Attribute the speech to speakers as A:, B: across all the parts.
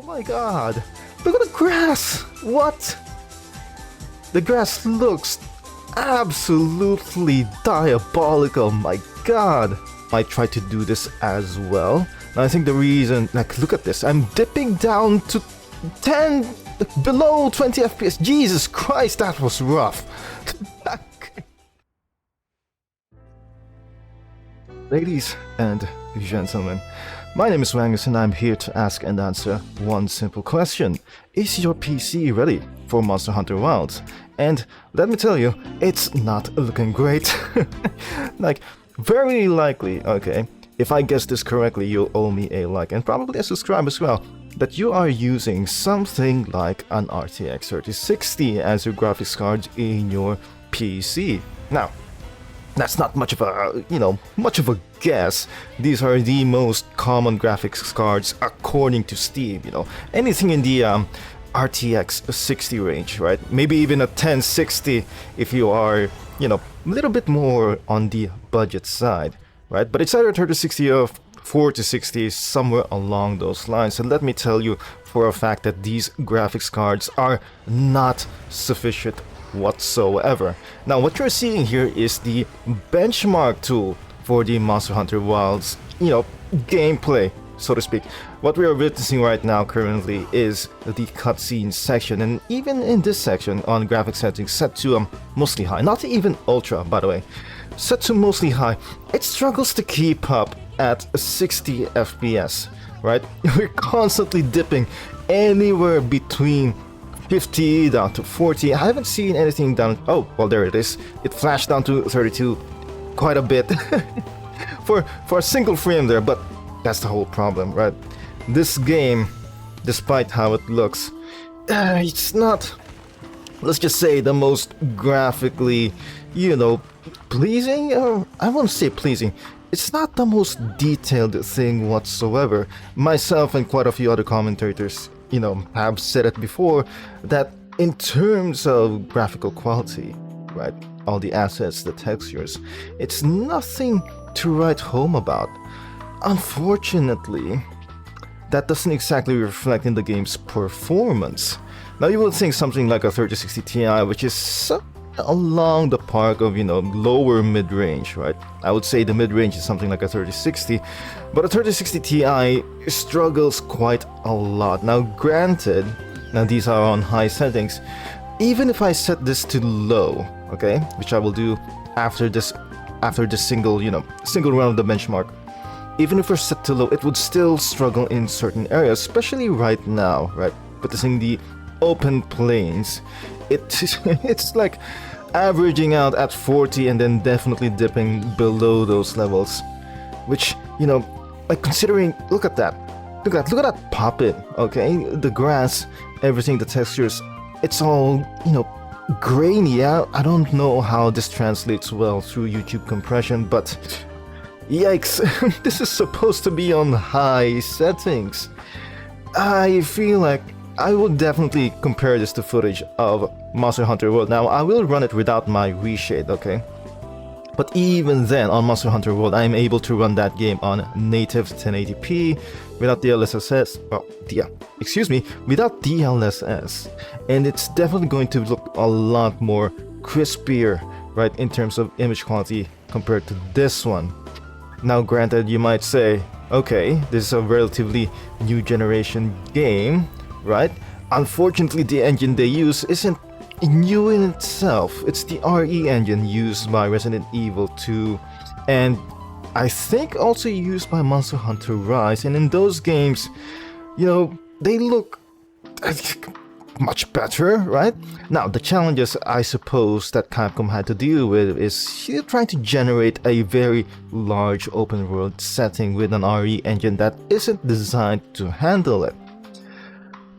A: my god! Look at the grass! What? The grass looks absolutely diabolical, my god! Might try to do this as well. Now I think the reason, like, look at this, I'm dipping down to 10, below 20 FPS. Jesus Christ, that was rough. Ladies and gentlemen, my name is Wangus and I'm here to ask and answer one simple question. Is your PC ready for Monster Hunter Wilds? And let me tell you, it's not looking great. Like, very likely, okay, if I guess this correctly, you'll owe me a like and probably a subscribe as well, that you are using something like an RTX 3060 as your graphics card in your PC. Now, that's not much of a, much of a guess. These are the most common graphics cards according to Steam, anything in the RTX 60 range, right? Maybe even a 1060 if you are, a little bit more on the budget side, right? But it's either 3060 or 4060, somewhere along those lines. And let me tell you for a fact that these graphics cards are not sufficient whatsoever. Now what you're seeing here is the benchmark tool for the Monster Hunter Wilds, gameplay, so to speak. What we are witnessing right now currently is the cutscene section, and even in this section on graphics settings set to mostly high, not even ultra by the way, set to mostly high, it struggles to keep up at 60 FPS, right? We're constantly dipping anywhere between 50 down to 40. I haven't seen anything down. Oh, well, there it is. It flashed down to 32 quite a bit for a single frame there, but that's the whole problem, right? This game, despite how it looks, it's not, let's just say, the most graphically, pleasing, or I won't say pleasing. It's not the most detailed thing whatsoever. Myself and quite a few other commentators, have said it before, that in terms of graphical quality, right, all the assets, the textures, it's nothing to write home about. Unfortunately, that doesn't exactly reflect in the game's performance. Now you would think something like a 3060 Ti, which is along the park of, lower mid-range, right? I would say the mid-range is something like a 3060, but a 3060 Ti struggles quite a lot. Now granted, these are on high settings. Even if I set this to low, okay, which I will do after this single run of the benchmark, even if we're set to low, it would still struggle in certain areas, especially right now, right? Witnessing the open plains, it's like averaging out at 40 and then definitely dipping below those levels, which, like, considering, look at that pop-in, okay? The grass, everything, the textures, it's all, grainy. I don't know how this translates well through YouTube compression, but yikes, this is supposed to be on high settings. I feel like I will definitely compare this to footage of Monster Hunter World. Now, I will run it without my reshade, okay? But even then, on Monster Hunter World, I am able to run that game on native 1080p without DLSS. Without DLSS. And it's definitely going to look a lot more crispier, right, in terms of image quality compared to this one. Now, granted, you might say, okay, this is a relatively new generation game, right? Unfortunately, the engine they use isn't new in itself. It's the RE engine used by Resident Evil 2 and I think also used by Monster Hunter Rise, and in those games, they look much better, right? Now, the challenges I suppose that Capcom had to deal with is trying to generate a very large open world setting with an RE engine that isn't designed to handle it.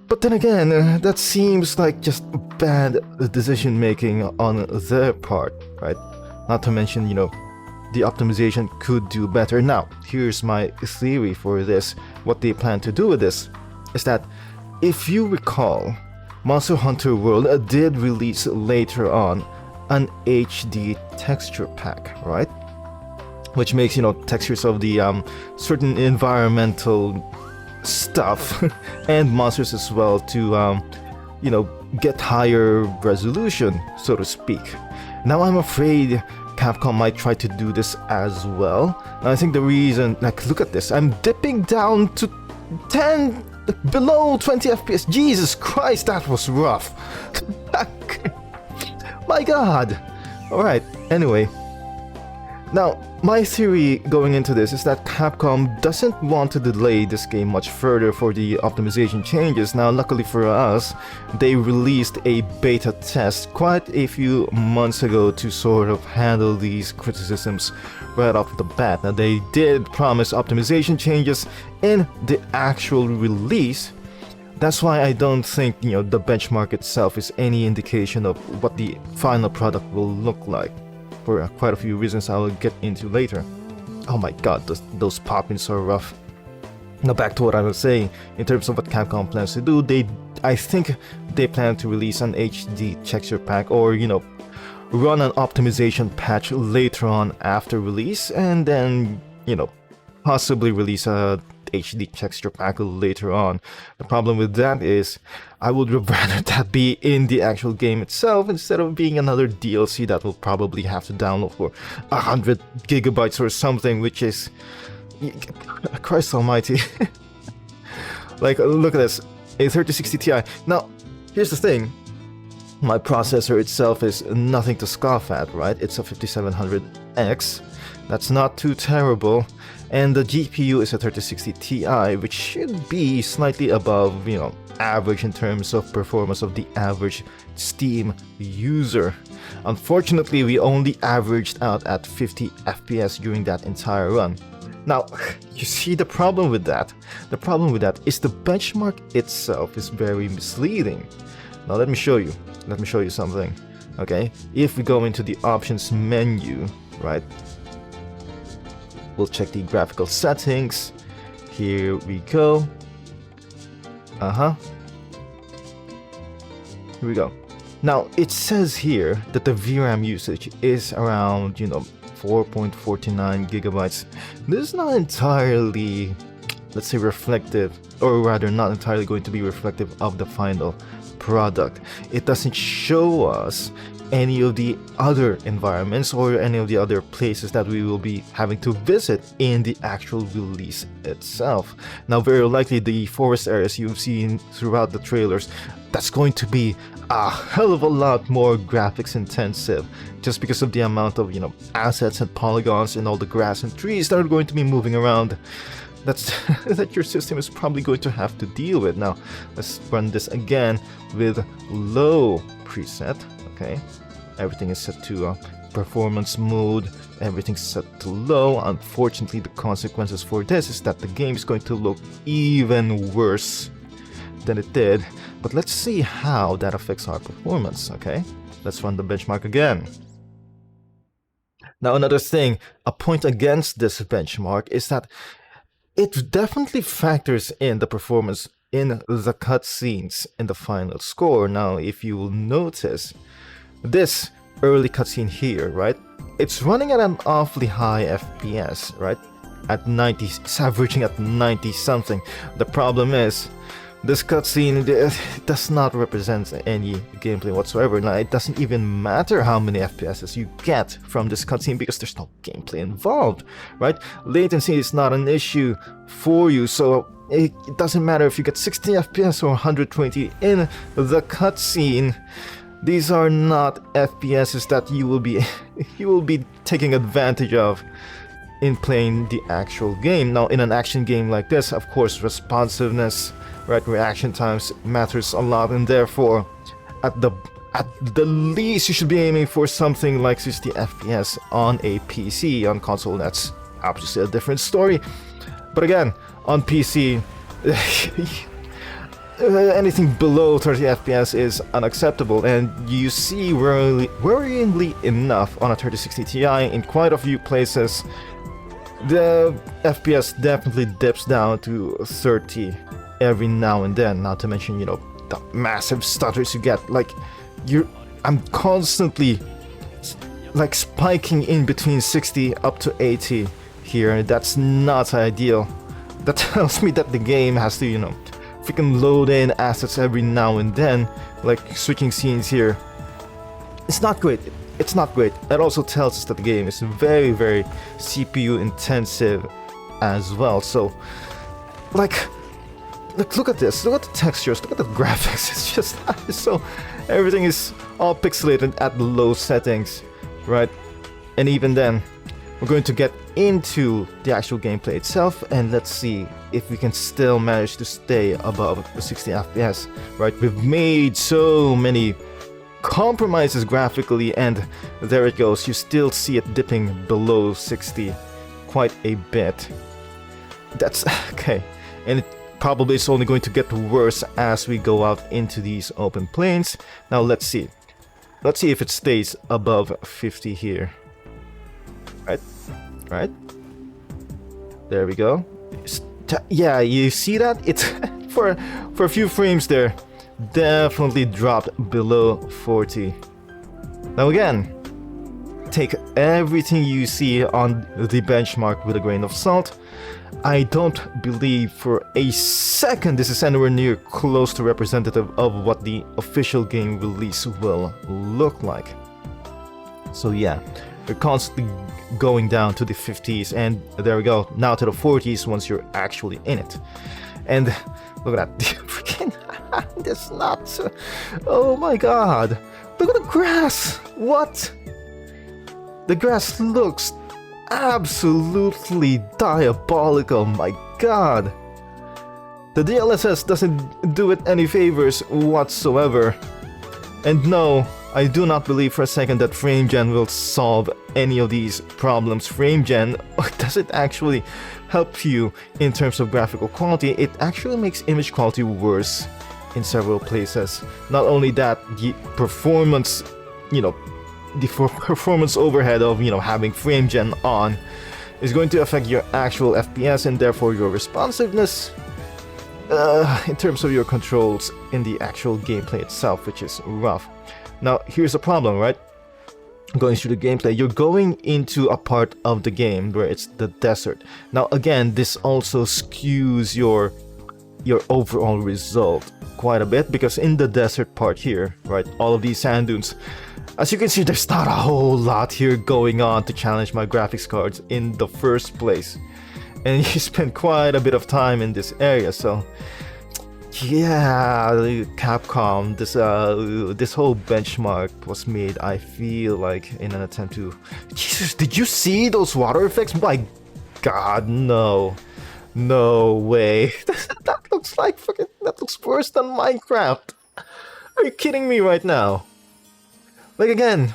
A: But then again, that seems like just bad decision making on their part, right? Not to mention, the optimization could do better. Now, here's my theory for this. What they plan to do with this is that, if you recall, Monster Hunter World did release later on an HD texture pack, right? Which makes, textures of the certain environmental stuff and monsters as well to, you know, get higher resolution, so to speak. Now I'm afraid Capcom might try to do this as well. And I think the reason, like, look at this, I'm dipping down to 10, below 20 FPS. Jesus Christ, that was rough. My god. Alright, anyway. Now, my theory going into this is that Capcom doesn't want to delay this game much further for the optimization changes. Now, luckily for us, they released a beta test quite a few months ago to sort of handle these criticisms right off the bat. Now, they did promise optimization changes in the actual release. That's why I don't think, you know, the benchmark itself is any indication of what the final product will look like. For quite a few reasons I will get into later. Oh my god, those pop-ins are rough. Now back to what I was saying, in terms of what Capcom plans to do, I think they plan to release an HD texture pack, or, you know, run an optimization patch later on after release, and then, you know, possibly release a HD texture pack later on. The problem with that is I would rather that be in the actual game itself instead of being another DLC that will probably have to download for 100 gigabytes or something, which is, Christ almighty. Like, look at this, a 3060 Ti. Now, here's the thing. My processor itself is nothing to scoff at, right? It's a 5700X. That's not too terrible. And the GPU is a 3060 Ti, which should be slightly above, you know, average in terms of performance of the average Steam user. Unfortunately, we only averaged out at 50 FPS during that entire run. Now, you see the problem with that? The problem with that is the benchmark itself is very misleading. Now let me show you. Let me show you something. Okay, if we go into the options menu, right? We'll check the graphical settings. Here we go. Here we go. Now, it says here that the VRAM usage is around, you know, 4.49 gigabytes. This is not entirely, let's say, reflective, or rather not entirely going to be reflective of the final product. It doesn't show us any of the other environments or any of the other places that we will be having to visit in the actual release itself. Now, very likely the forest areas you've seen throughout the trailers, that's going to be a hell of a lot more graphics intensive, just because of the amount of, you know, assets and polygons and all the grass and trees that are going to be moving around. That's that your system is probably going to have to deal with. Now, let's run this again with low preset. Okay, everything is set to performance mode, everything's set to low. Unfortunately, the consequences for this is that the game is going to look even worse than it did, but let's see how that affects our performance. Okay, let's run the benchmark again. Now, another thing, a point against this benchmark is that it definitely factors in the performance in the cutscenes in the final score. Now, if you will notice, this early cutscene here, right? It's running at an awfully high FPS, right? At 90, it's averaging at 90 something. The problem is, this cutscene does not represent any gameplay whatsoever. Now, it doesn't even matter how many FPS you get from this cutscene because there's no gameplay involved, right? Latency is not an issue for you, so it doesn't matter if you get 60 FPS or 120 in the cutscene. These are not FPSs that you will be taking advantage of in playing the actual game. Now, in an action game like this, of course, responsiveness, right, reaction times matters a lot, and therefore, at the least, you should be aiming for something like 60 FPS on a PC. On console, that's obviously a different story. But again, on PC, anything below 30 FPS is unacceptable, and you see worryingly enough on a 3060 Ti in quite a few places, the FPS definitely dips down to 30 every now and then, not to mention, you know, the massive stutters you get. Like, I'm constantly like spiking in between 60 up to 80 here, and that's not ideal. That tells me that the game has to, you know, freaking load in assets every now and then, like switching scenes here. It's not great. It's not great. That also tells us that the game is very, very CPU intensive as well. So, like look at this. Look at the textures. Look at the graphics. It's just so everything is all pixelated at the low settings, right? And even then, we're going to get into the actual gameplay itself, and let's see if we can still manage to stay above the 60 FPS, right? We've made so many compromises graphically, and there it goes. You still see it dipping below 60 quite a bit. That's okay, and it probably is only going to get worse as we go out into these open plains. Now let's see if it stays above 50 here. Right, there we go. Yeah, you see that? It's for a few frames there, definitely dropped below 40. Now again, take everything you see on the benchmark with a grain of salt. I don't believe for a second this is anywhere near close to representative of what the official game release will look like. So yeah, we're constantly going down to the 50s, and there we go, now to the 40s once you're actually in it. And look at that, freaking that's nuts. Oh my god, look at the grass. What? The grass looks absolutely diabolical. My god, the DLSS doesn't do it any favors whatsoever. And no, I do not believe for a second that FrameGen will solve any of these problems. FrameGen doesn't actually help you in terms of graphical quality. It actually makes image quality worse in several places. Not only that, the performance, you know, the performance overhead of, you know, having FrameGen on is going to affect your actual FPS and therefore your responsiveness in terms of your controls in the actual gameplay itself, which is rough. Now, here's the problem, right? Going through the gameplay, you're going into a part of the game where it's the desert. Now, again, this also skews your overall result quite a bit, because in the desert part here, right, all of these sand dunes, as you can see, there's not a whole lot here going on to challenge my graphics cards in the first place. And you spend quite a bit of time in this area, so yeah, Capcom, this whole benchmark was made, I feel like, in an attempt to... Jesus, did you see those water effects? My god, no. No way. That looks like fucking... That looks worse than Minecraft. Are you kidding me right now? Like, again,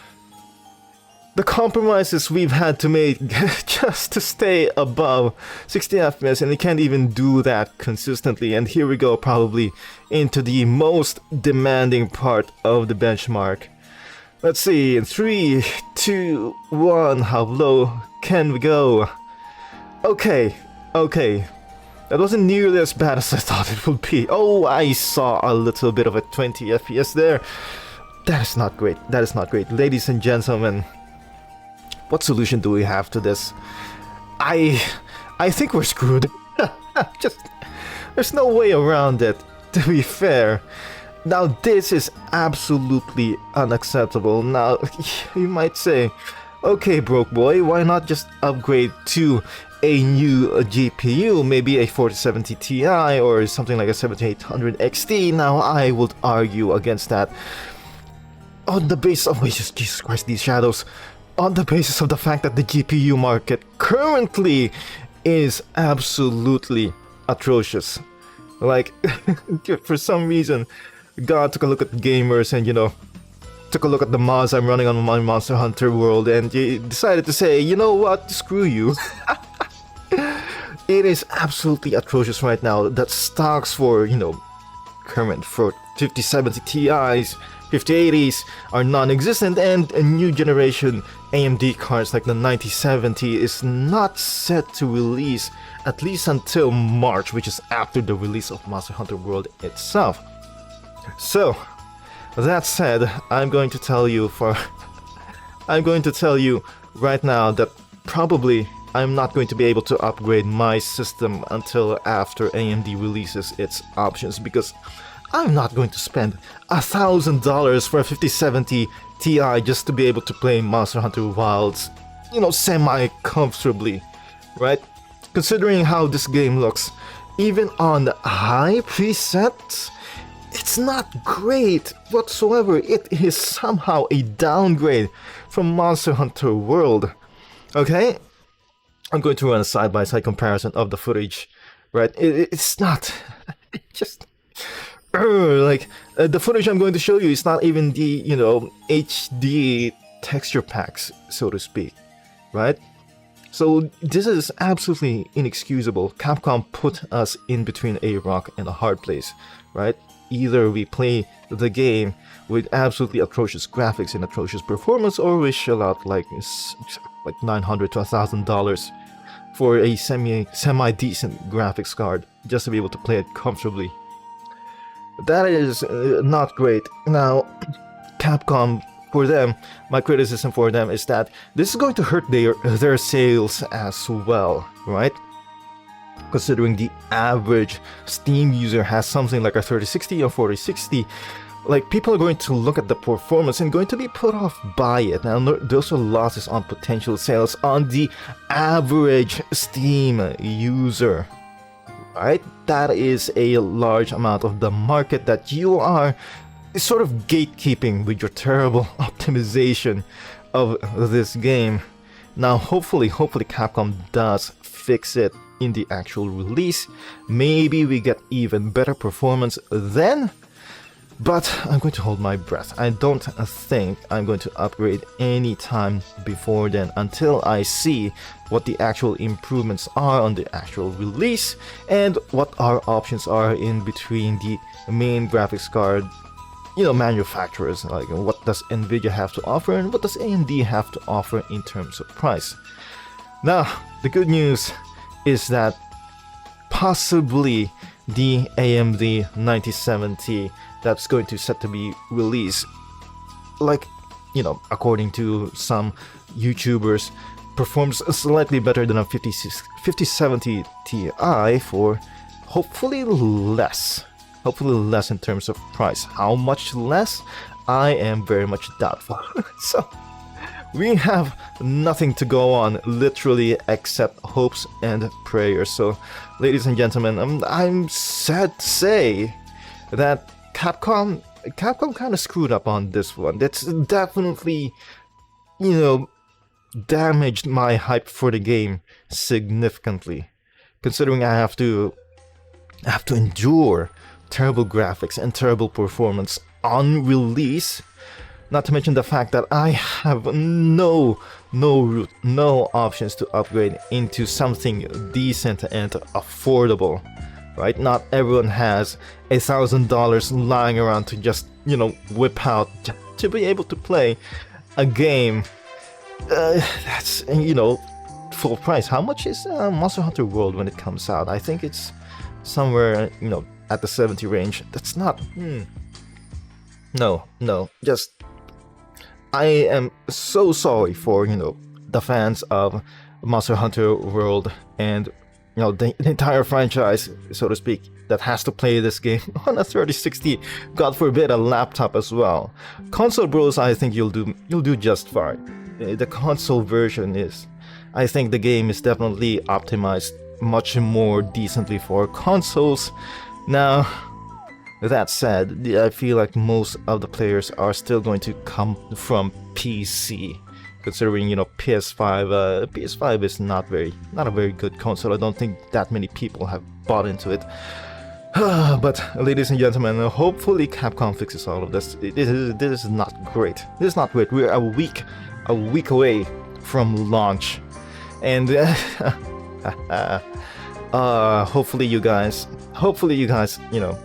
A: the compromises we've had to make just to stay above 60 FPS, and we can't even do that consistently. And here we go, probably into the most demanding part of the benchmark. Let's see, in 3, 2, 1, how low can we go? Okay. That wasn't nearly as bad as I thought it would be. Oh, I saw a little bit of a 20 FPS there. That is not great. That is not great. Ladies and gentlemen, what solution do we have to this? I think we're screwed. Just, there's no way around it, to be fair. Now, this is absolutely unacceptable. Now, you might say, okay, broke boy, why not just upgrade to a new GPU, maybe a 4070 Ti or something like a 7800 XT? Now, I would argue against that. On the basis of, Jesus Christ, these shadows. On the basis of the fact that the GPU market currently is absolutely atrocious. Like, for some reason, God took a look at gamers and, you know, took a look at the mods I'm running on my Monster Hunter world, and he decided to say, you know what, screw you. It is absolutely atrocious right now. That stocks for, you know, current for 5070 Ti's, 5080s are non-existent, and a new generation AMD cards like the 9070 is not set to release at least until March, which is after the release of Monster Hunter World itself. So, that said, I'm going to tell you right now that probably I'm not going to be able to upgrade my system until after AMD releases its options, because I'm not going to spend $1,000 for a 5070 Ti just to be able to play Monster Hunter Wilds, you know, semi-comfortably, right? Considering how this game looks, even on high presets, it's not great whatsoever. It is somehow a downgrade from Monster Hunter World. Okay? I'm going to run a side-by-side comparison of the footage, right? It's not... just... the footage I'm going to show you is not even the, you know, HD texture packs, so to speak, right? So this is absolutely inexcusable. Capcom put us in between a rock and a hard place, right? Either we play the game with absolutely atrocious graphics and atrocious performance, or we shell out like $900 to $1,000 for a semi-decent graphics card just to be able to play it comfortably. That is not great. Now, Capcom, for them, my criticism for them is that this is going to hurt their sales as well, right? Considering the average Steam user has something like a 3060 or 4060, like, people are going to look at the performance and going to be put off by it. Now, those are losses on potential sales on the average Steam user, right? That is a large amount of the market that you are sort of gatekeeping with your terrible optimization of this game. Now, hopefully Capcom does fix it in the actual release. Maybe we get even better performance then. But I'm going to hold my breath. I don't think I'm going to upgrade any time before then, until I see what the actual improvements are on the actual release and what our options are in between the main graphics card, you know, manufacturers. Like, what does Nvidia have to offer and what does AMD have to offer in terms of price. Now, the good news is that possibly the AMD 9070 that's going to set to be released, like, you know, according to some YouTubers, performs slightly better than a 5070 Ti for hopefully less in terms of price. How much less? I am very much doubtful. So we have nothing to go on, literally, except hopes and prayers. So, ladies and gentlemen, I'm sad to say that Capcom kind of screwed up on this one. That's definitely, you know, damaged my hype for the game significantly, considering I have to endure terrible graphics and terrible performance on release. Not to mention the fact that I have no options to upgrade into something decent and affordable, right? Not everyone has $1,000 lying around to just, you know, whip out to be able to play a game that's, you know, full price. How much is Monster Hunter World when it comes out? I think it's somewhere, you know, at the 70 range. That's not... No, just... I am so sorry for, you know, the fans of Monster Hunter World and, you know, the entire franchise, so to speak, that has to play this game on a 3060, God forbid a laptop as well. Console bros, I think you'll do just fine. The console version is, I think the game is definitely optimized much more decently for consoles. Now, that said, I feel like most of the players are still going to come from PC, considering, you know, PS5 is not a very good console. I don't think that many people have bought into it. But, ladies and gentlemen, hopefully Capcom fixes all of this. This is not great. This is not great. We're a week away from launch, and hopefully you guys, you know,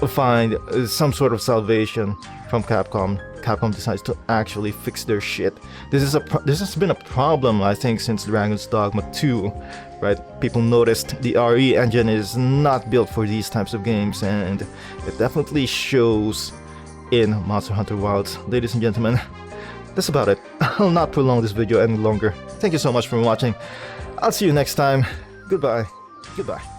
A: find some sort of salvation from Capcom. Capcom decides to actually fix their shit. This has been a problem, I think, since Dragon's Dogma 2, right? People noticed the RE engine is not built for these types of games, and it definitely shows in Monster Hunter Wilds. Ladies and gentlemen, that's about it. I'll not prolong this video any longer. Thank you so much for watching. I'll see you next time. Goodbye. Goodbye.